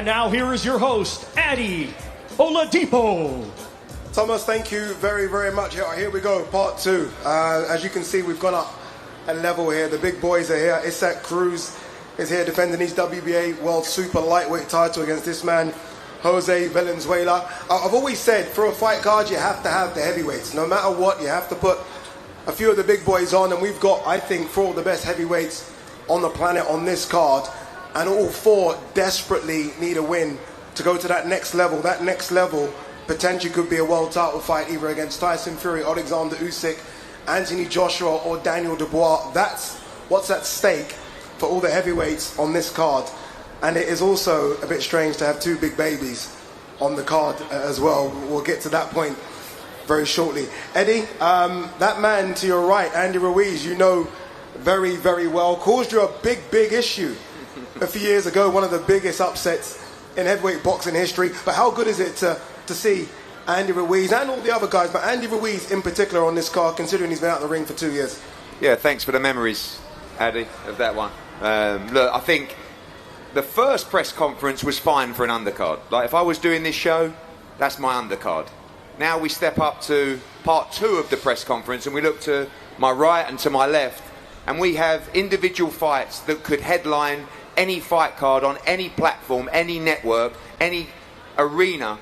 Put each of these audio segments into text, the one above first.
And now here is your host, Addy Oladipo. Thomas, thank you very, very much. Here we go, part two. As you can see, we've gone up a level here. The big boys are here. Isaac Cruz is here defending his WBA World Super Lightweight title against this man, Jose Valenzuela. I've always said, for a fight card, you have to have the heavyweights. No matter what, you have to put a few of the big boys on, and we've got, I think, 4 of the best heavyweights on the planet on this card, and all 4 desperately need a win to go to that next level. That next level potentially could be a world title fight, either against Tyson Fury, Alexander Usyk, Anthony Joshua, or Daniel Dubois. That's what's at stake for all the heavyweights on this card. And it is also a bit strange to have 2 big babies on the card as well. We'll get to that point very shortly. Eddie, that man to your right, Andy Ruiz, you know very, very well, caused you a big, big issue a few years ago, one of the biggest upsets in heavyweight boxing history. But how good is it to see Andy Ruiz and all the other guys, but Andy Ruiz in particular on this card, considering he's been out of the ring for 2 years? Yeah, thanks for the memories, Addy, of that one. Look, I think the first press conference was fine for an undercard. Like, if I was doing this show, that's my undercard. Now we step up to part 2 of the press conference, and we look to my right and to my left, and we have individual fights that could headline any fight card on any platform, any network, any arena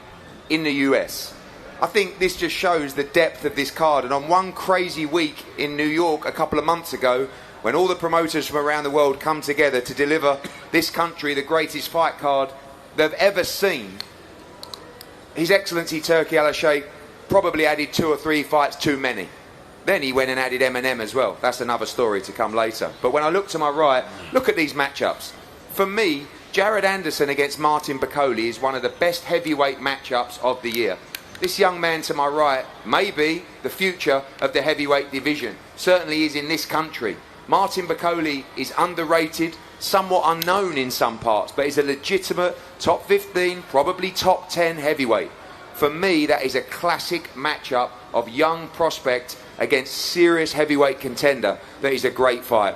in the US. I think this just shows the depth of this card. And on one crazy week in New York a couple of months ago, when all the promoters from around the world come together to deliver this country the greatest fight card they've ever seen, His Excellency Turki Al-Sheikh probably added 2 or 3 fights too many. Then he went and added Eminem as well. That's another story to come later. But when I look to my right, look at these matchups. For me, Jared Anderson against Martin Bakole is one of the best heavyweight matchups of the year. This young man to my right may be the future of the heavyweight division. Certainly is in this country. Martin Bakole is underrated, somewhat unknown in some parts, but is a legitimate top 15, probably top 10 heavyweight. For me, that is a classic matchup of young prospect against serious heavyweight contender. That is a great fight.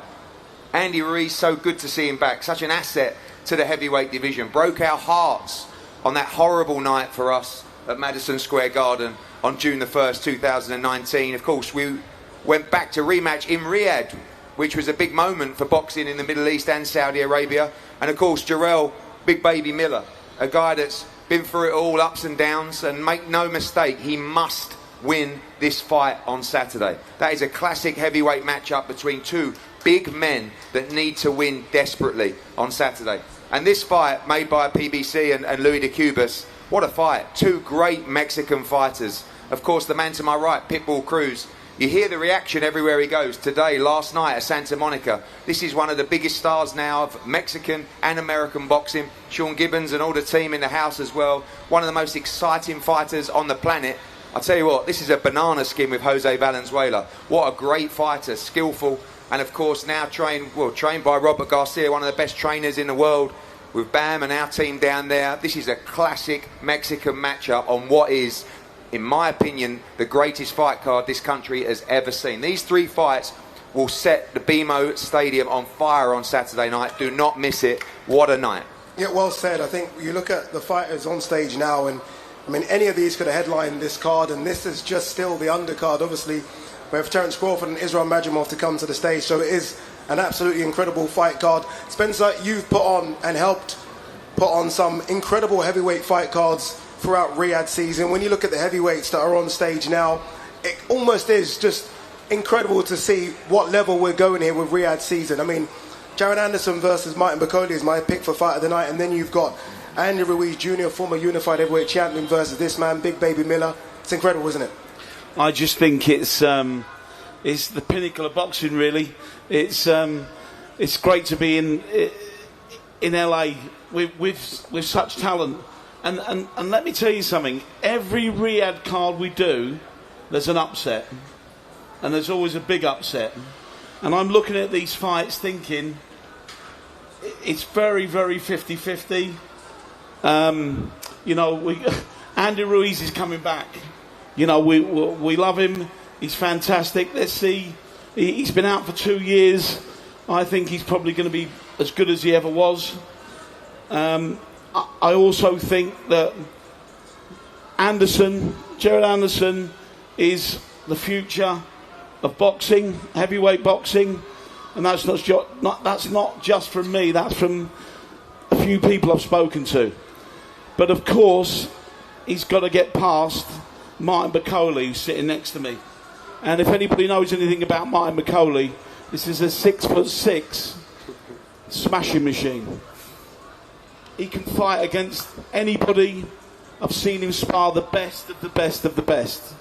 Andy Ruiz, so good to see him back. Such an asset to the heavyweight division. Broke our hearts on that horrible night for us at Madison Square Garden on June the 1st, 2019. Of course, we went back to rematch in Riyadh, which was a big moment for boxing in the Middle East and Saudi Arabia. And of course, Jarrell Big Baby Miller, a guy that's been through it all, ups and downs, and make no mistake, he must win this fight on Saturday. That is a classic heavyweight matchup between 2 big men that need to win desperately on Saturday. And this fight, made by PBC and Louis de Cubas, what a fight. 2 great Mexican fighters. Of course, the man to my right, Pitbull Cruz. You hear the reaction everywhere he goes. Today, last night at Santa Monica, this is one of the biggest stars now of Mexican and American boxing. Sean Gibbons and all the team in the house as well. One of the most exciting fighters on the planet. I tell you what, this is a banana skin with Jose Valenzuela. What a great fighter, skillful, and of course now trained by Robert Garcia, one of the best trainers in the world, with Bam and our team down there. This is a classic Mexican matchup on what is, in my opinion, the greatest fight card this country has ever seen. These 3 fights will set the BMO Stadium on fire on Saturday night. Do not miss it. What a night. Yeah, well said. I think you look at the fighters on stage now, and I mean, any of these could have headlined this card, and this is just still the undercard. Obviously, we have Terence Crawford and Israel Madrimov to come to the stage, so it is an absolutely incredible fight card. Spencer, you've put on and helped put on some incredible heavyweight fight cards throughout Riyadh season. When you look at the heavyweights that are on stage now, it almost is just incredible to see what level we're going here with Riyadh season. I mean, Jared Anderson versus Martin Bakole is my pick for fight of the night, and then you've got Andy Ruiz Jr., former unified heavyweight champion, versus this man, Big Baby Miller. It's incredible, isn't it? I just think it's the pinnacle of boxing, really. It's great to be in LA with such talent. And let me tell you something. Every Riyadh card we do, there's an upset, and there's always a big upset. And I'm looking at these fights thinking it's very, very 50-50. You know, Andy Ruiz is coming back. You know, we love him. He's fantastic. Let's see. He's been out for 2 years. I think he's probably going to be as good as he ever was. I also think that Jarrell Anderson is the future of boxing, heavyweight boxing, and that's not just from me, that's from a few people I've spoken to. But of course, he's got to get past Martin Bakole, who's sitting next to me. And if anybody knows anything about Martin Bakole, this is a 6'6" smashing machine. He can fight against anybody. I've seen him spar the best of the best of the best.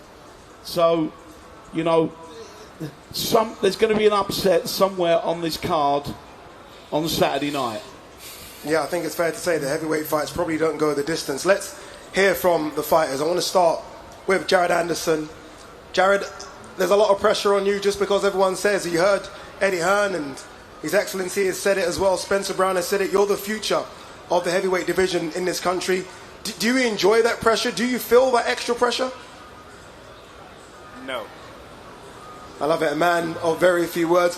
So, you know, there's going to be an upset somewhere on this card on Saturday night. Yeah, I think it's fair to say the heavyweight fights probably don't go the distance. Let's hear from the fighters. I want to start with Jarrell Anderson. Jarrell, there's a lot of pressure on you just because everyone says, you heard Eddie Hearn and His Excellency has said it as well, Spencer Brown has said it, you're the future of the heavyweight division in this country. Do you enjoy that pressure? Do you feel that extra pressure? No. I love it, a man of very few words.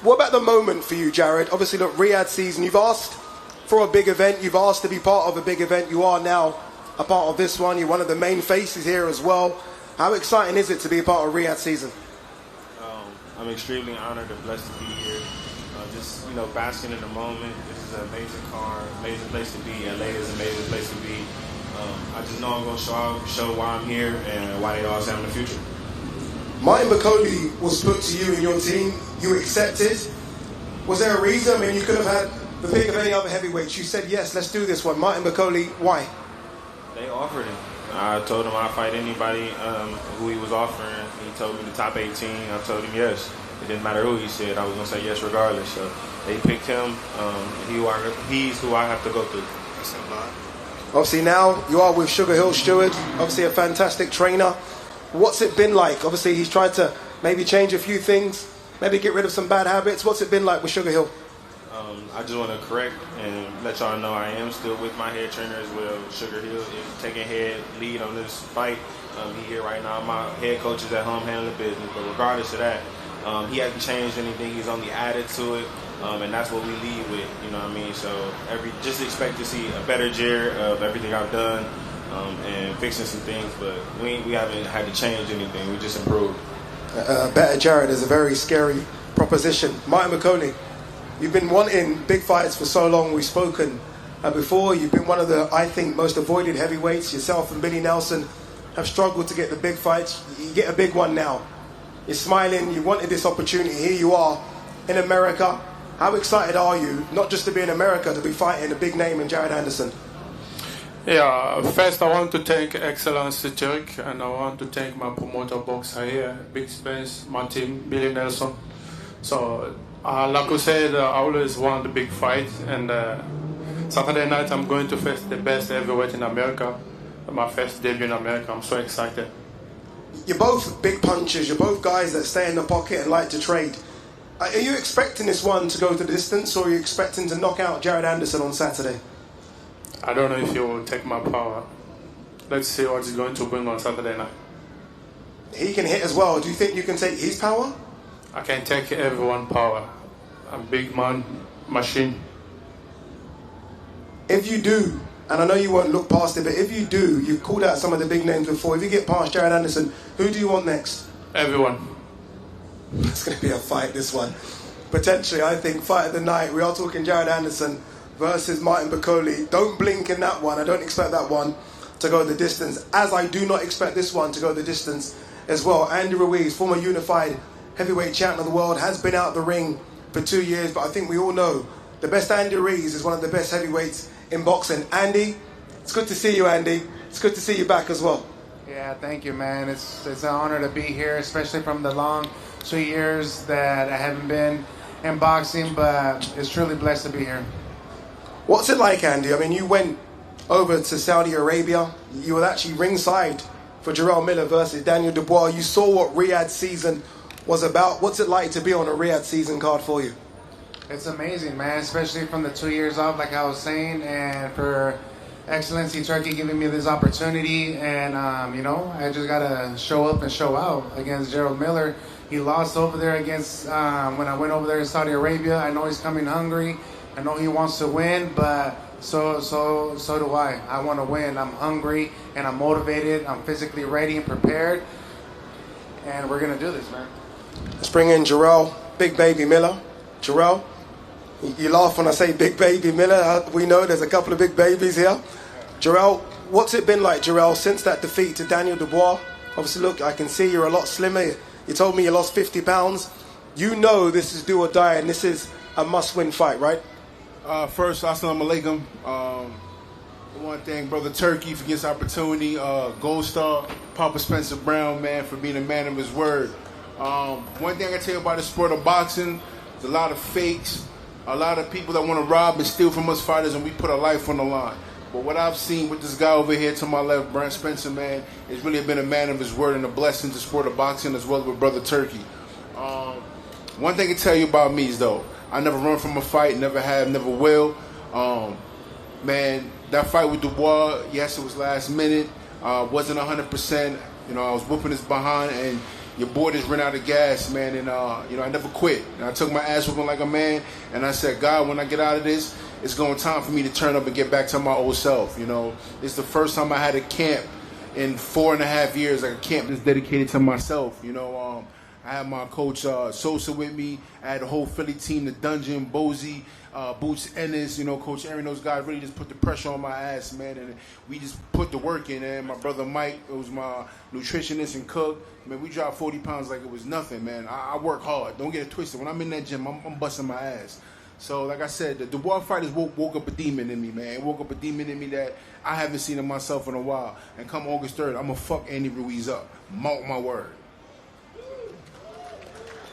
What about the moment for you, Jarrell? Obviously, look, Riyadh season, you've asked for a big event, you've asked to be part of a big event, you are now a part of this one, you're one of the main faces here as well. How exciting is it to be a part of Riyadh season? I'm extremely honored and blessed to be here. Just, you know, basking in the moment. This is an amazing car, amazing place to be. LA is an amazing place to be. I just know I'm going to show why I'm here and why they all say I'm in the future. Martin Bakole was put to you and your team. You accepted. Was there a reason? I mean, you could have had the pick of any other heavyweights. You said, yes, let's do this one. Martin Bakole, why? They offered him. I told him I'd fight anybody who he was offering. He told me the top 18. I told him yes. It didn't matter who he said. I was going to say yes regardless. So they picked him. He's who I have to go through. Obviously now you are with Sugar Hill Stewart. Obviously a fantastic trainer. What's it been like? Obviously he's tried to maybe change a few things, maybe get rid of some bad habits. What's it been like with Sugar Hill? I just want to correct and let y'all know I am still with my head trainer as well. Sugar Hill is taking lead on this fight. He here right now. My head coach is at home handling business. But regardless of that, he hasn't changed anything. He's only added to it. And that's what we lead with, you know what I mean? So just expect to see a better Jarrell of everything I've done and fixing some things. But we haven't had to change anything. We just improved. Better Jarrell is a very scary proposition. Martin Bakole, you've been wanting big fights for so long. We've spoken before. You've been one of the, I think, most avoided heavyweights. Yourself and Billy Nelson have struggled to get the big fights. You get a big one now. You're smiling. You wanted this opportunity. Here you are in America. How excited are you, not just to be in America, to be fighting a big name in Jarrell Anderson? Yeah, first I want to thank Excellency Turk, and I want to thank my promoter boxer here, Big Spence, my team, Billy Nelson. So, like I said, I always want the big fight, and Saturday night I'm going to face the best heavyweight in America. My first debut in America. I'm so excited. You're both big punchers. You're both guys that stay in the pocket and like to trade. Are you expecting this one to go to the distance, or are you expecting to knock out Jarrell Anderson on Saturday? I don't know if he will take my power. Let's see what he's going to bring on Saturday night. He can hit as well. Do you think you can take his power? I can take everyone's power. I'm a big man, machine. If you do, and I know you won't look past it, but if you do, you've called out some of the big names before. If you get past Jarrell Anderson, who do you want next? Everyone. It's going to be a fight, this one. Potentially, I think, fight of the night. We are talking Jarrell Anderson versus Martin Bakole. Don't blink in that one. I don't expect that one to go the distance, as I do not expect this one to go the distance as well. Andy Ruiz, former unified heavyweight champion of the world, has been out the ring for 2 years, but I think we all know the best Andy Ruiz is one of the best heavyweights in boxing. Andy, it's good to see you, Andy. It's good to see you back as well. Yeah, thank you, man. It's an honor to be here, especially from the long 2 years that I haven't been in boxing, but it's truly blessed to be here. What's it like, Andy? I mean, you went over to Saudi Arabia. You were actually ringside for Jarrell Miller versus Daniel Dubois. You saw what Riyadh season was about. What's it like to be on a Riyadh season card for you? It's amazing, man, especially from the 2 years off, like I was saying, and for Excellency Turkey giving me this opportunity. And, you know, I just got to show up and show out against Jarrell Miller. He lost over there against, when I went over there in Saudi Arabia. I know he's coming hungry. I know he wants to win, but so do I. I want to win. I'm hungry and I'm motivated. I'm physically ready and prepared, and we're gonna do this, man. Let's bring in Jarrell, Big Baby Miller. Jarrell, you laugh when I say Big Baby Miller. We know there's a couple of big babies here. Jarrell, what's it been like, Jarrell, since that defeat to Daniel Dubois? Obviously, look, I can see you're a lot slimmer. You told me you lost 50 pounds. You know this is do or die, and this is a must-win fight, right? First, assalamu alaikum. I want to thank Brother Turkey for this opportunity. Gold Star, Papa Spencer Brown, man, for being a man of his word. One thing I can tell you about the sport of boxing, there's a lot of fakes, a lot of people that want to rob and steal from us fighters, and we put our life on the line. But what I've seen with this guy over here to my left, Brent Spencer, man, has really been a man of his word and a blessing to the sport of boxing as well as with Brother Turkey. One thing I can tell you about me is, though, I never run from a fight, never have, never will. Man, that fight with Dubois, yes, it was last minute. Wasn't 100%. You know, I was whooping his behind, and your boy just ran out of gas, man. And, you know, I never quit. And I took my ass whooping like a man, and I said, God, when I get out of this, it's going time for me to turn up and get back to my old self. You know, it's the first time I had a camp in 4.5 years, like a camp that's dedicated to myself. You know, I had my coach Sosa with me. I had the whole Philly team, the Dungeon, Bozy, Boots Ennis, you know, Coach Aaron, those guys really just put the pressure on my ass, man. And we just put the work in. And my brother Mike, it was my nutritionist and cook. Man, we dropped 40 pounds like it was nothing, man. I work hard. Don't get it twisted. When I'm in that gym, I'm busting my ass. So, like I said, the Dubois fighters woke up a demon in me, man. It woke up a demon in me that I haven't seen in myself in a while. And come August 3rd, I'm going to fuck Andy Ruiz up. Mark my word.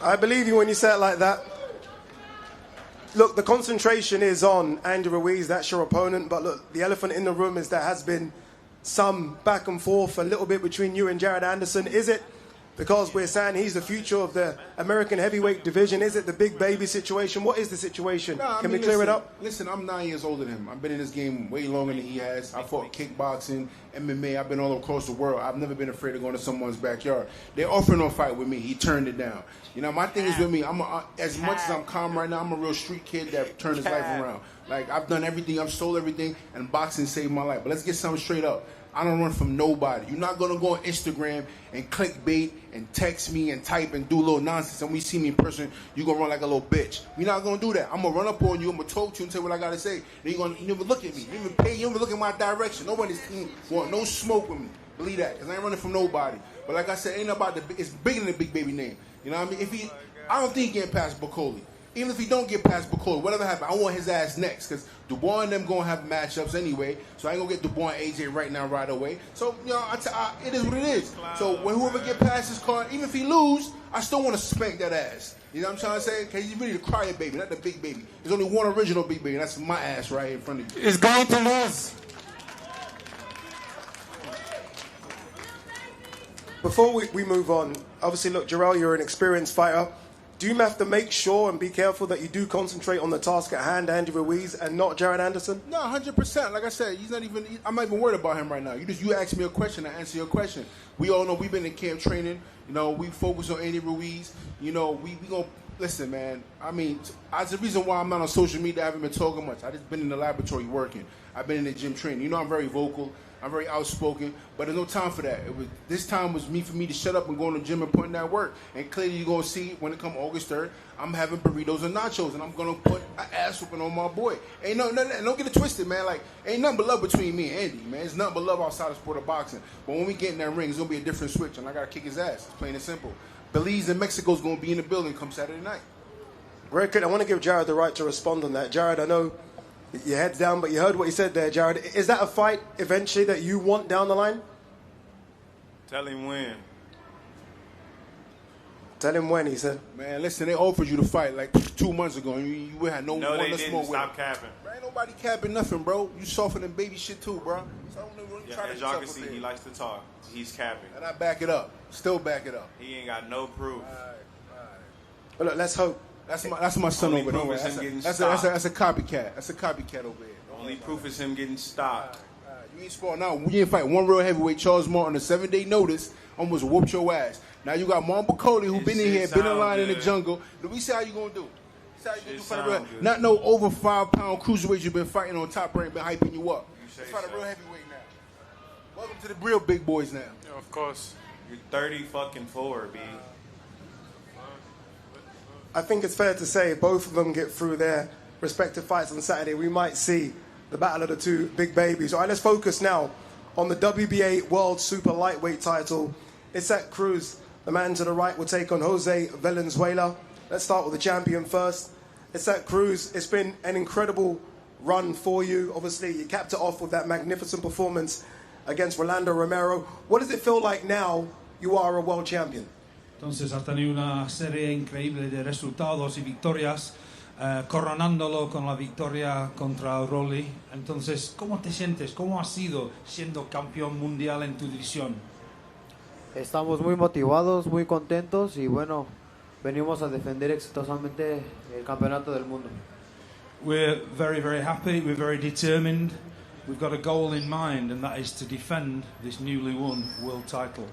I believe you when you say it like that. Look, the concentration is on Andy Ruiz. That's your opponent. But look, the elephant in the room is there has been some back and forth a little bit between you and Jared Anderson. Is it because we're saying he's the future of the American heavyweight division? Is it the big baby situation? What is the situation? Can we clear it up? Listen, I'm 9 years older than him. I've been in this game way longer than he has. I fought kickboxing, MMA. I've been all across the world. I've never been afraid to go into someone's backyard. They're offering a fight with me. He turned it down. You know, my thing is with me, as much as I'm calm right now, I'm a real street kid that turned his life around. Like, I've done everything. I've stole everything, and boxing saved my life. But let's get something straight up. I don't run from nobody. You're not going to go on Instagram and clickbait and text me and type and do a little nonsense. And when you see me in person, you're going to run like a little bitch. We're not going to do that. I'm going to run up on you. I'm going to talk to you and say what I got to say. Then you never look at me. You even pay. You never look in my direction. Nobody's team want no smoke with me. Believe that, because I ain't running from nobody. But like I said, ain't about it's bigger than the big baby name. You know what I mean? I don't think he getting past Bakole. Even if he don't get past Bakole, whatever happens, I want his ass next, because Dubois and them going to have matchups anyway, so I ain't going to get Dubois and AJ right now, right away. So, you know, it is what it is. So when whoever get past his card, even if he lose, I still want to spank that ass. You know what I'm trying to say? Because he's really the crying baby, not the big baby. There's only one original big baby, and that's my ass right here in front of you. He's going to lose. Before we move on, obviously, look, Jarrell, you're an experienced fighter. Do you have to make sure and be careful that you do concentrate on the task at hand, Andy Ruiz, and not Jared Anderson? No, 100%. Like I said, I'm not even worried about him right now. You ask me a question, I answer your question. We all know we've been in camp training. You know, we focus on Andy Ruiz. You know, we going to, listen, man, I mean, that's the reason why I'm not on social media. I haven't been talking much. I just been in the laboratory working. I've been in the gym training. You know, I'm very vocal. I'm very outspoken, but there's no time for that. This time was for me to shut up and go in the gym and put in that work. And clearly you're going to see when it comes August 3rd, I'm having burritos and nachos, and I'm going to put an ass whooping on my boy. Ain't nothing, don't get it twisted, man. Like, ain't nothing but love between me and Andy, man. It's nothing but love outside of sport of boxing. But when we get in that ring, it's going to be a different switch, and I got to kick his ass. It's plain and simple. Belize and Mexico's going to be in the building come Saturday night. Very good. I want to give Jared the right to respond on that. Jared, I know your head's down, but you heard what he said there, Jared. Is that a fight eventually that you want down the line? Tell him when. Tell him when, he said. Man, listen, they offered you to fight like 2 months ago, and you had no No, one they to didn't. smoke with. Stop capping. Bro, ain't nobody capping nothing, bro. You softer than baby shit too, bro. So I don't know what you Yeah, trying to as y'all can see, he likes to talk. He's capping. And I back it up. Still back it up. He ain't got no proof. But look, let's hope. That's my son Only over proof there. is him getting That's a copycat. That's a copycat over here. Only proof is him getting stopped. You ain't sport now. We ain't fight one real heavyweight. Charles Martin, a 7-day notice, almost whooped your ass. Now you got Martin Bakole, who been in here, been in line in the jungle. We see how you gonna do. Not no over 5 pound cruiserweight you've been fighting on Top Rank, been hyping you up. Let's fight a real heavyweight now. Welcome to the real big boys now. Yeah, of course. You're 30 fucking 4, B. I think it's fair to say both of them get through their respective fights on Saturday. We might see the battle of the two big babies. All right, let's focus now on the WBA World Super Lightweight title. Isaac Cruz, the man to the right, will take on Jose Valenzuela. Let's start with the champion first. Isaac Cruz, it's been an incredible run for you. Obviously, you capped it off with that magnificent performance against Rolando Romero. What does it feel like now you are a world champion? Entonces has tenido una serie increíble de resultados y victorias, coronándolo con la victoria contra Rolly. Entonces, ¿cómo te sientes? ¿Cómo has sido siendo campeón mundial en tu división? Estamos muy motivados, muy contentos y bueno, venimos a defender exitosamente el campeonato del mundo. We're very, very happy. We're very determined. We've got a goal in mind, and that is to defend this newly won world title.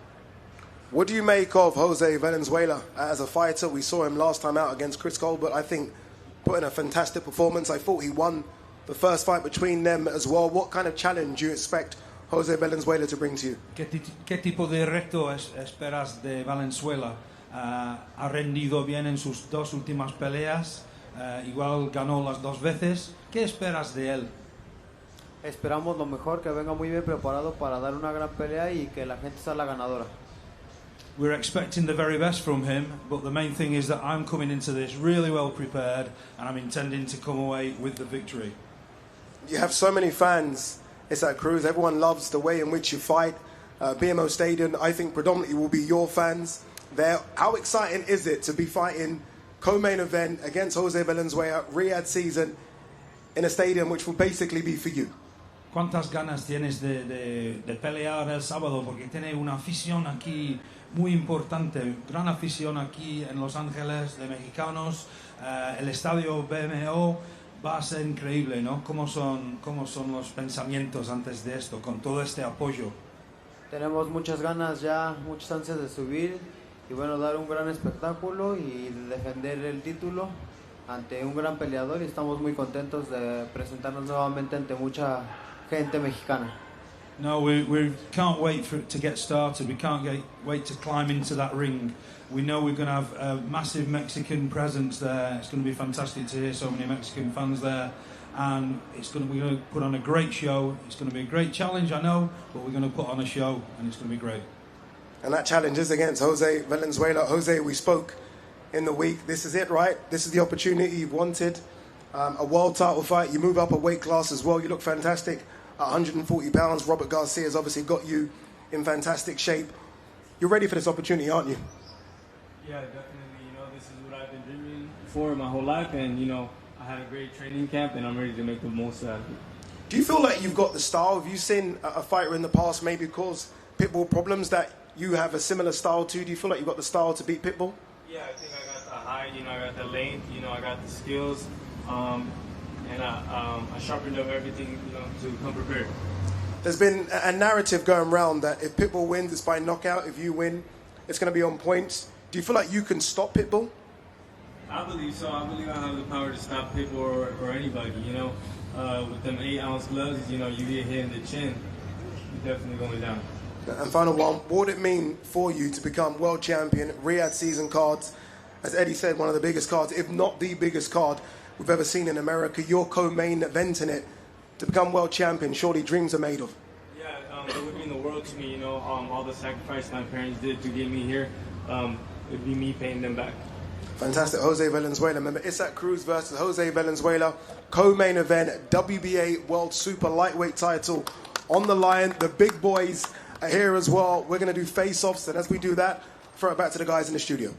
What do you make of Jose Valenzuela as a fighter? We saw him last time out against Chris Cole, but I think put in a fantastic performance. I thought he won the first fight between them as well. What kind of challenge do you expect Jose Valenzuela to bring to you? ¿Qué tipo de reto esperas de Valenzuela? Ha rendido bien en sus dos últimas peleas, igual ganó las dos veces. ¿Qué esperas de él? Esperamos lo mejor, que venga muy bien preparado para dar una gran pelea y que la gente sea la ganadora. We're expecting the very best from him, but the main thing is that I'm coming into this really well prepared and I'm intending to come away with the victory. You have so many fans, Isaac Cruz. Everyone loves the way in which you fight. BMO Stadium, I think predominantly will be your fans there. How exciting is it to be fighting co-main event against Jose Valenzuela, Riyadh season, in a stadium which will basically be for you? ¿Cuántas ganas tienes de pelear el sábado? Porque tiene una afición aquí muy importante, gran afición aquí en Los Ángeles de mexicanos. El estadio BMO va a ser increíble, ¿no? ¿Cómo son los pensamientos antes de esto, con todo este apoyo? Tenemos muchas ganas ya, muchas ansias de subir y bueno, dar un gran espectáculo y defender el título ante un gran peleador y estamos muy contentos de presentarnos nuevamente ante mucha gente mexicana. No, we can't wait for it to get started. We can't wait to climb into that ring. We know we're going to have a massive Mexican presence there. It's going to be fantastic to hear so many Mexican fans there. And we're going to put on a great show. It's going to be a great challenge, I know, but we're going to put on a show and it's going to be great. And that challenge is against Jose Valenzuela. Jose, we spoke in the week. This is it, right? This is the opportunity you've wanted. A world title fight. You move up a weight class as well. You look fantastic. 140 pounds. Robert Garcia's obviously got you in fantastic shape. You're ready for this opportunity, aren't you? Yeah, definitely. You know, this is what I've been dreaming for my whole life, and you know, I had a great training camp, and I'm ready to make the most out of it. Do you feel like you've got the style? Have you seen a fighter in the past maybe cause Pitbull problems that you have a similar style to? Do you feel like you've got the style to beat Pitbull? Yeah, I think I got the height. You know, I got the length. You know, I got the skills. And I sharpened up everything, you know, to come prepared. There's been a narrative going around that if Pitbull wins, it's by knockout. If you win, it's going to be on points. Do you feel like you can stop Pitbull? I believe so. I believe I have the power to stop Pitbull or anybody, you know. With them 8-ounce gloves, you know, you get hit in the chin, you're definitely going down. And final one, what would it mean for you to become world champion? Riyadh season cards, as Eddie said, one of the biggest cards, if not the biggest card we've ever seen in America. You're co-main eventing it. To become world champion, surely dreams are made of. Yeah, it would mean the world to me, you know, all the sacrifice my parents did to get me here. It would be me paying them back. Fantastic. Jose Valenzuela. Remember, Isaac Cruz versus Jose Valenzuela. Co-main event, WBA World Super Lightweight title on the line. The big boys are here as well. We're going to do face-offs, and as we do that, throw it back to the guys in the studio.